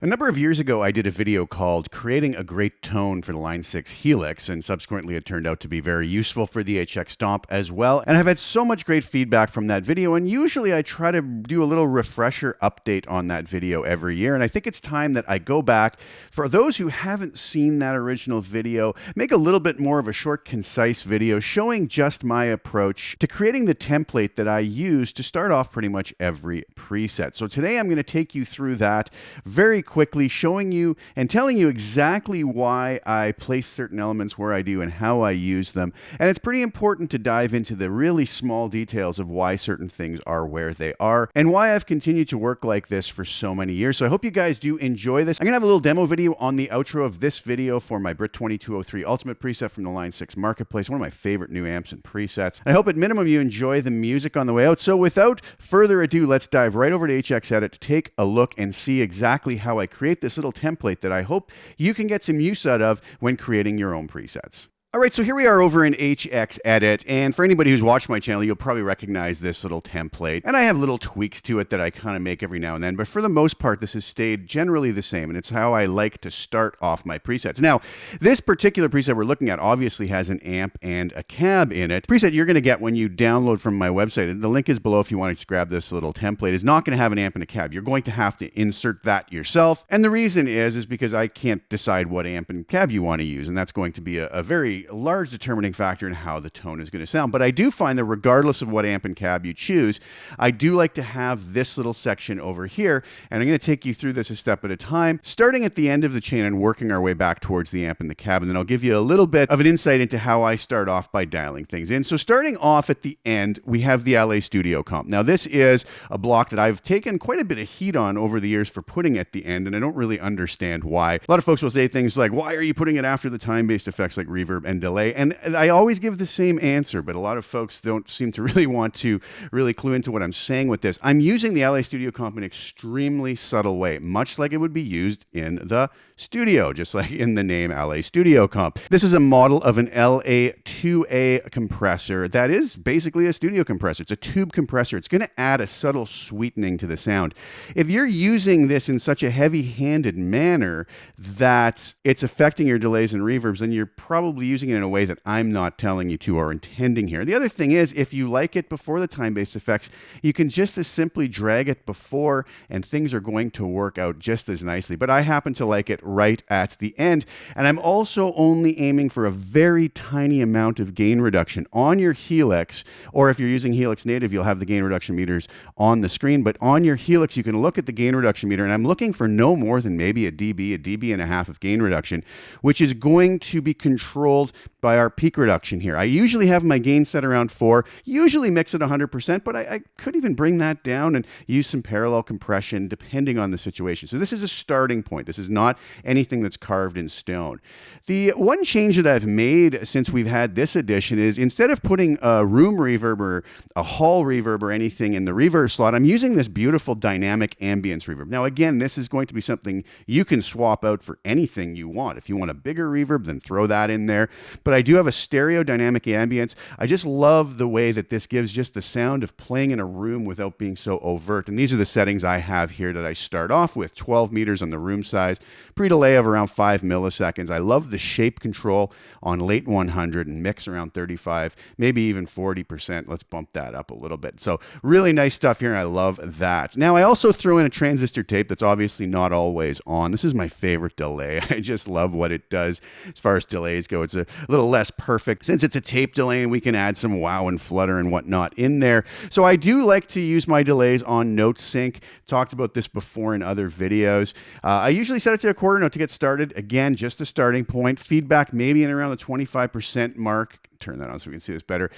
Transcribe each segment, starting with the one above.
A number of years ago, I did a video called Creating a Great Tone for the Line 6 Helix, and subsequently it turned out to be very useful for the HX Stomp as well. And I've had so much great feedback from that video, and usually I try to do a little refresher update on that video every year, and I think it's time that I go back. For those who haven't seen that original video, make a little bit more of a short, concise video showing just my approach to creating the template that I use to start off pretty much every preset. So today I'm going to take you through that very quickly, showing you and telling you exactly why I place certain elements where I do and how I use them. And it's pretty important to dive into the really small details of why certain things are where they are and why I've continued to work like this for so many years. So I hope you guys do enjoy this. I'm gonna have a little demo video on the outro of this video for my Brit 2203 Ultimate preset from the Line 6 Marketplace, one of my favorite new amps and presets. I hope at minimum you enjoy the music on the way out. So without further ado, let's dive right over to HX Edit to take a look and see exactly how I create this little template that I hope you can get some use out of when creating your own presets. All right, so here we are over in HX Edit, and for anybody who's watched my channel, you'll probably recognize this little template, and I have little tweaks to it that I kind of make every now and then, but for the most part, this has stayed generally the same, and it's how I like to start off my presets. Now, this particular preset we're looking at obviously has an amp and a cab in it. Preset you're going to get when you download from my website, and the link is below if you want to just grab this little template, is not going to have an amp and a cab. You're going to have to insert that yourself, and the reason is because I can't decide what amp and cab you want to use, and that's going to be a very large determining factor in how the tone is going to sound. But I do find that regardless of what amp and cab you choose, I do like to have this little section over here, and I'm going to take you through this a step at a time, starting at the end of the chain and working our way back towards the amp and the cab, and then I'll give you a little bit of an insight into how I start off by dialing things in. So starting off at the end, we have the LA Studio Comp. Now this is a block that I've taken quite a bit of heat on over the years for putting at the end, and I don't really understand why. A lot of folks will say things like, why are you putting it after the time-based effects like reverb and delay? And I always give the same answer, but a lot of folks don't seem to really want to really clue into what I'm saying with this. I'm using the LA Studio Comp in an extremely subtle way, much like it would be used in the studio, just like in the name LA Studio Comp. This is a model of an LA2A compressor that is basically a studio compressor. It's a tube compressor. It's going to add a subtle sweetening to the sound. If you're using this in such a heavy-handed manner that it's affecting your delays and reverbs, then you're probably using it in a way that I'm not telling you to or intending here. The other thing is, if you like it before the time-based effects, you can just as simply drag it before and things are going to work out just as nicely. But I happen to like it right at the end. And I'm also only aiming for a very tiny amount of gain reduction on your Helix, or if you're using Helix native, you'll have the gain reduction meters on the screen. But on your Helix, you can look at the gain reduction meter, and I'm looking for no more than maybe a dB and a half of gain reduction, which is going to be controlled by our peak reduction here. I usually have my gain set around 4, usually mix it 100%, but I could even bring that down and use some parallel compression depending on the situation. So this is a starting point. This is not anything that's carved in stone. The one change that I've made since we've had this edition is instead of putting a room reverb or a hall reverb or anything in the reverb slot, I'm using this beautiful dynamic ambience reverb. Now again, this is going to be something you can swap out for anything you want. If you want a bigger reverb, then throw that in there. But I do have a stereo dynamic ambience. I just love the way that this gives just the sound of playing in a room without being so overt. And these are the settings I have here that I start off with. 12 meters on the room size, pre-delay of around 5 milliseconds. I love the shape control on late 100 and mix around 35, maybe even 40%. Let's bump that up a little bit. So really nice stuff here, and I love that. Now I also throw in a transistor tape that's obviously not always on. This is my favorite delay. I just love what it does as far as delays go. It's a little less perfect. Since it's a tape delay, and we can add some wow and flutter and whatnot in there. So I do like to use my delays on note sync. Talked about this before in other videos. I usually set it to a quarter note to get started. Again, just a starting point. Feedback maybe in around the 25% mark. Turn that on so we can see this better.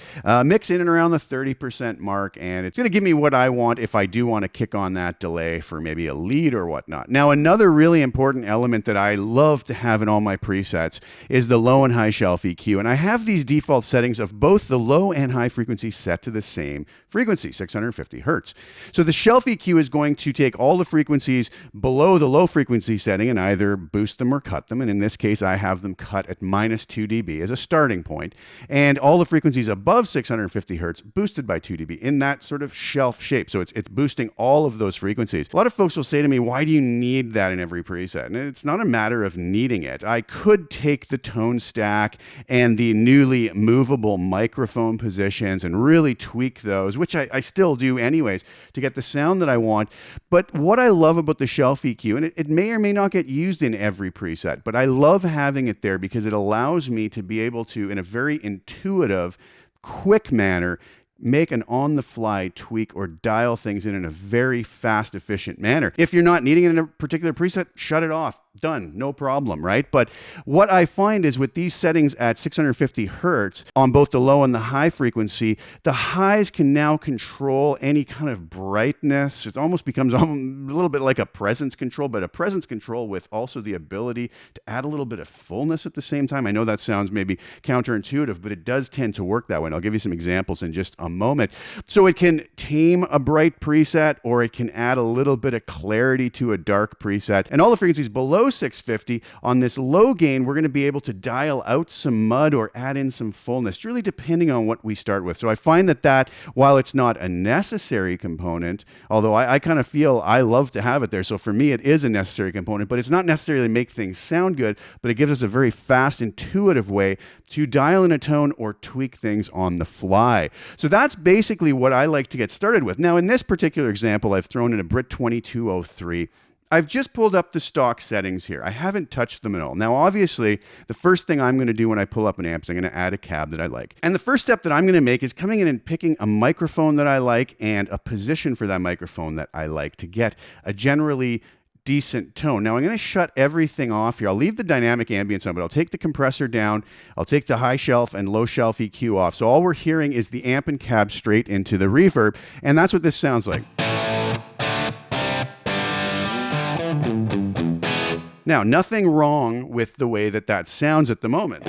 Mix in and around the 30% mark, and it's going to give me what I want if I do want to kick on that delay for maybe a lead or whatnot. Now, another really important element that I love to have in all my presets is the low and high shelf EQ, and I have these default settings of both the low and high frequency set to the same frequency, 650 hertz. So the shelf EQ is going to take all the frequencies below the low frequency setting and either boost them or cut them, and in this case, I have them cut at -2 dB as a starting point. and all the frequencies above 650 hertz boosted by 2 dB in that sort of shelf shape. So it's boosting all of those frequencies. A lot of folks will say to me, why do you need that in every preset? And it's not a matter of needing it. I could take the tone stack and the newly movable microphone positions and really tweak those, which I still do anyways, to get the sound that I want. But what I love about the shelf EQ, and it may or may not get used in every preset, but I love having it there because it allows me to be able to, in a very intuitive, quick manner, make an on-the-fly tweak or dial things in a very fast, efficient manner. If you're not needing it in a particular preset, shut it off. Done. No problem, right? But what I find is with these settings at 650 hertz on both the low and the high frequency, the highs can now control any kind of brightness. It almost becomes a little bit like a presence control, but a presence control with also the ability to add a little bit of fullness at the same time. I know that sounds maybe counterintuitive, but it does tend to work that way. And I'll give you some examples in just a moment. So it can tame a bright preset, or it can add a little bit of clarity to a dark preset. And all the frequencies below 650 on this low gain, we're going to be able to dial out some mud or add in some fullness, really depending on what we start with. So I find that while it's not a necessary component, although I kind of feel I love to have it there. So for me, it is a necessary component, but it's not necessarily make things sound good, but it gives us a very fast, intuitive way to dial in a tone or tweak things on the fly. So that's basically what I like to get started with. Now, in this particular example, I've thrown in a Brit 2203. I've just pulled up the stock settings here. I haven't touched them at all. Now, obviously, the first thing I'm going to do when I pull up an amp is I'm going to add a cab that I like. And the first step that I'm going to make is coming in and picking a microphone that I like and a position for that microphone that I like to get a generally decent tone. Now I'm going to shut everything off here. I'll leave the dynamic ambience on, but I'll take the compressor down. I'll take the high shelf and low shelf EQ off. So all we're hearing is the amp and cab straight into the reverb. And that's what this sounds like. Now, nothing wrong with the way that sounds at the moment.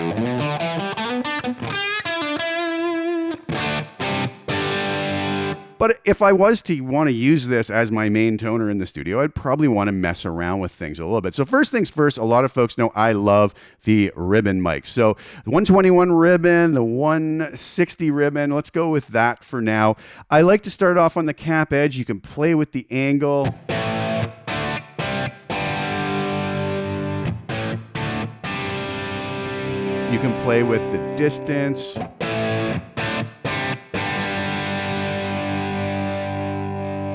But if I was to want to use this as my main toner in the studio, I'd probably want to mess around with things a little bit. So first things first, a lot of folks know I love the ribbon mics. So the 121 ribbon, the 160 ribbon, let's go with that for now. I like to start off on the cap edge. You can play with the angle. You can play with the distance.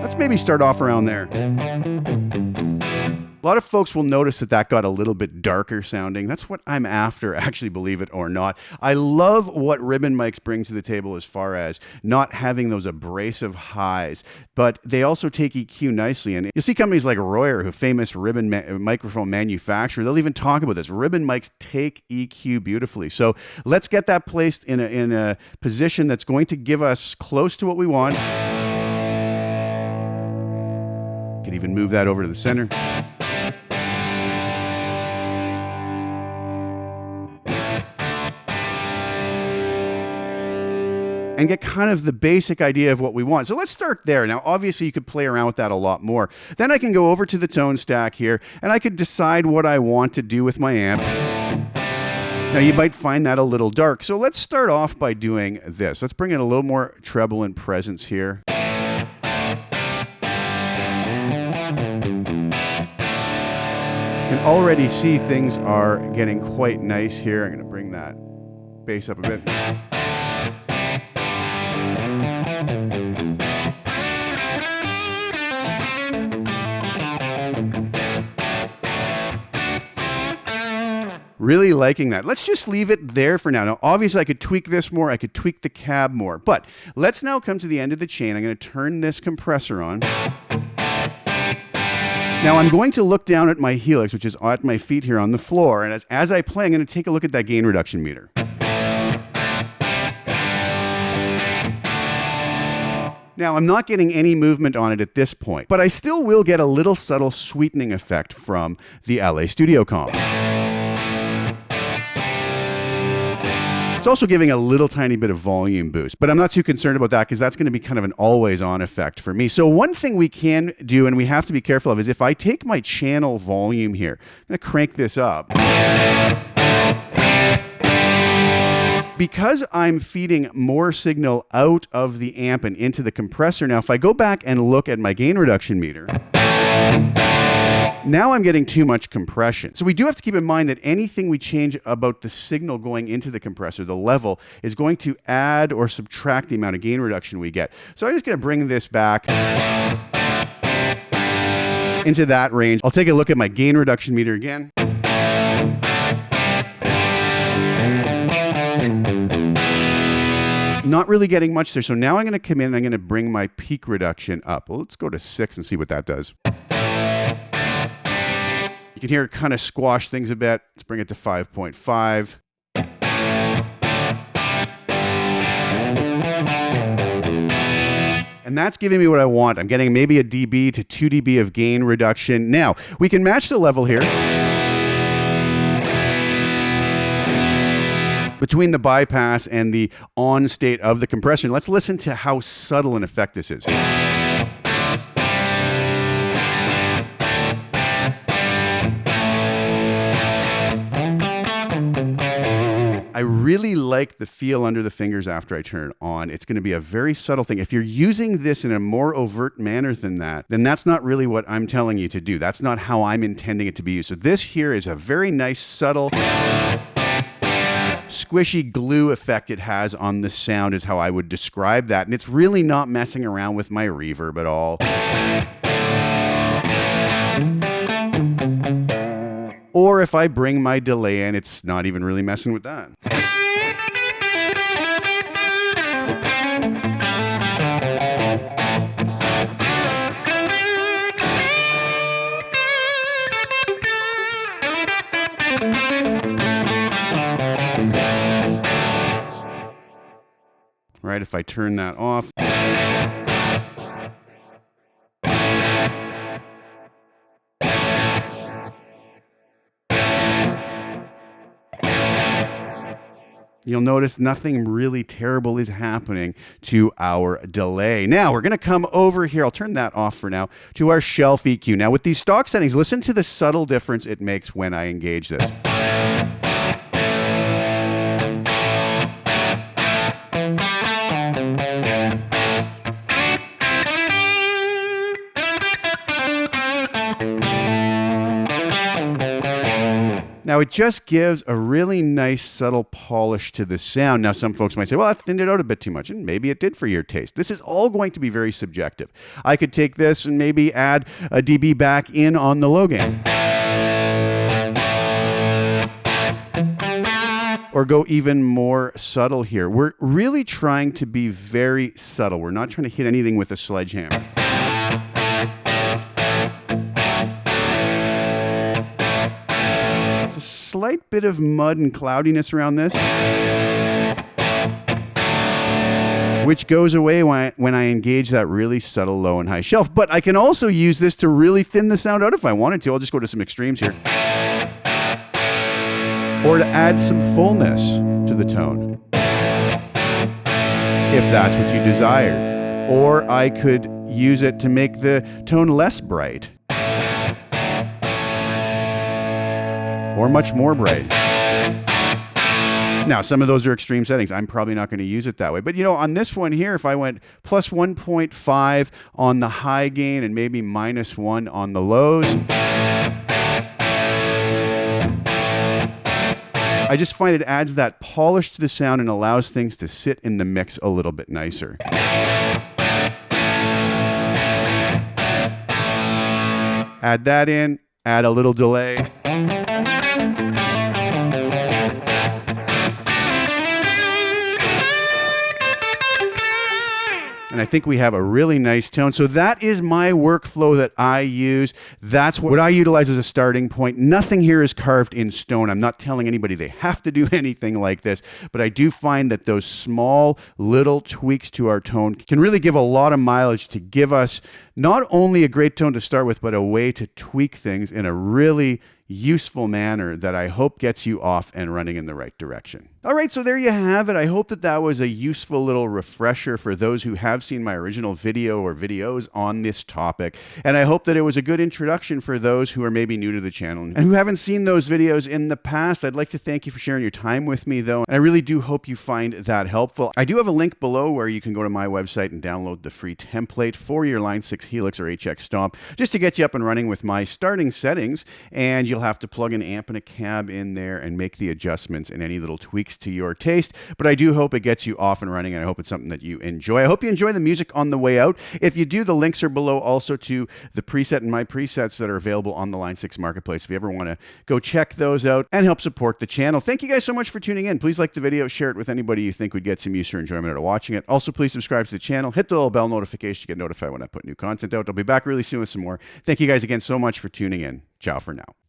Let's maybe start off around there. A lot of folks will notice that got a little bit darker sounding. That's what I'm after, actually, believe it or not. I love what ribbon mics bring to the table as far as not having those abrasive highs, but they also take EQ nicely. And you see companies like Royer, who famous ribbon microphone manufacturer, they'll even talk about this. Ribbon mics take EQ beautifully. So let's get that placed in a position that's going to give us close to what we want. Could even move that over to the center. And get kind of the basic idea of what we want. So let's start there. Now, obviously, you could play around with that a lot more. Then I can go over to the tone stack here, and I could decide what I want to do with my amp. Now, you might find that a little dark. So let's start off by doing this. Let's bring in a little more treble and presence here. You can already see things are getting quite nice here. I'm going to bring that bass up a bit. Really liking that. Let's just leave it there for now. Now, obviously, I could tweak this more. I could tweak the cab more. But let's now come to the end of the chain. I'm going to turn this compressor on. Now, I'm going to look down at my Helix, which is at my feet here on the floor. And as I play, I'm going to take a look at that gain reduction meter. Now, I'm not getting any movement on it at this point, but I still will get a little subtle sweetening effect from the LA Studio Comp. It's also giving a little tiny bit of volume boost, but I'm not too concerned about that because that's going to be kind of an always-on effect for me. So one thing we can do, and we have to be careful of, is if I take my channel volume here, I'm going to crank this up. Because I'm feeding more signal out of the amp and into the compressor, now if I go back and look at my gain reduction meter, now I'm getting too much compression. So we do have to keep in mind that anything we change about the signal going into the compressor, the level, is going to add or subtract the amount of gain reduction we get. So I'm just going to bring this back into that range. I'll take a look at my gain reduction meter again. Not really getting much there. So now I'm going to come in and I'm going to bring my peak reduction up. Well, let's go to 6 and see what that does. You can hear it kind of squash things a bit. Let's bring it to 5.5. And that's giving me what I want. I'm getting maybe a dB to 2 dB of gain reduction. Now, we can match the level here between the bypass and the on state of the compressor. Let's listen to how subtle an effect this is. I really like the feel under the fingers after I turn it on. It's going to be a very subtle thing. If you're using this in a more overt manner than that, then that's not really what I'm telling you to do. That's not how I'm intending it to be used. So this here is a very nice, subtle, squishy glue effect it has on the sound is how I would describe that. And it's really not messing around with my reverb at all. Or if I bring my delay in, it's not even really messing with that. Right, if I turn that off. You'll notice nothing really terrible is happening to our delay. Now, we're going to come over here. I'll turn that off for now, to our shelf EQ. Now, with these stock settings, listen to the subtle difference it makes when I engage this. Now, it just gives a really nice, subtle polish to the sound. Now, some folks might say, well, I thinned it out a bit too much, and maybe it did for your taste. This is all going to be very subjective. I could take this and maybe add a dB back in on the low gain. Or go even more subtle here. We're really trying to be very subtle. We're not trying to hit anything with a sledgehammer. A slight bit of mud and cloudiness around this, which goes away when I engage that really subtle low and high shelf. But I can also use this to really thin the sound out if I wanted to. I'll just go to some extremes here. Or to add some fullness to the tone, if that's what you desire. Or I could use it to make the tone less bright. Or much more bright. Now, some of those are extreme settings. I'm probably not going to use it that way. But, you know, on this one here, if I went plus 1.5 on the high gain and maybe minus 1 on the lows, I just find it adds that polish to the sound and allows things to sit in the mix a little bit nicer. Add that in, add a little delay. And I think we have a really nice tone. So that is my workflow that I use. That's what I utilize as a starting point. Nothing here is carved in stone. I'm not telling anybody they have to do anything like this, but I do find that those small little tweaks to our tone can really give a lot of mileage to give us Not only a great tone to start with, but a way to tweak things in a really useful manner that I hope gets you off and running in the right direction. All right, so there you have it. I hope that that was a useful little refresher for those who have seen my original video or videos on this topic. And I hope that it was a good introduction for those who are maybe new to the channel and who haven't seen those videos in the past. I'd like to thank you for sharing your time with me, though. And I really do hope you find that helpful. I do have a link below where you can go to my website and download the free template for your Line 6 Helix or HX Stomp, just to get you up and running with my starting settings. And you'll have to plug an amp and a cab in there and make the adjustments and any little tweaks to your taste. But I do hope it gets you off and running, and I hope it's something that you enjoy. I hope you enjoy the music on the way out. If you do, the links are below also to the preset and my presets that are available on the Line 6 Marketplace. If you ever want to go check those out and help support the channel. Thank you guys so much for tuning in. Please like the video, share it with anybody you think would get some use or enjoyment out of watching it. Also, please subscribe to the channel. Hit the little bell notification to get notified when I put new content out. I'll be back really soon with some more. Thank you guys again so much for tuning in. Ciao for now.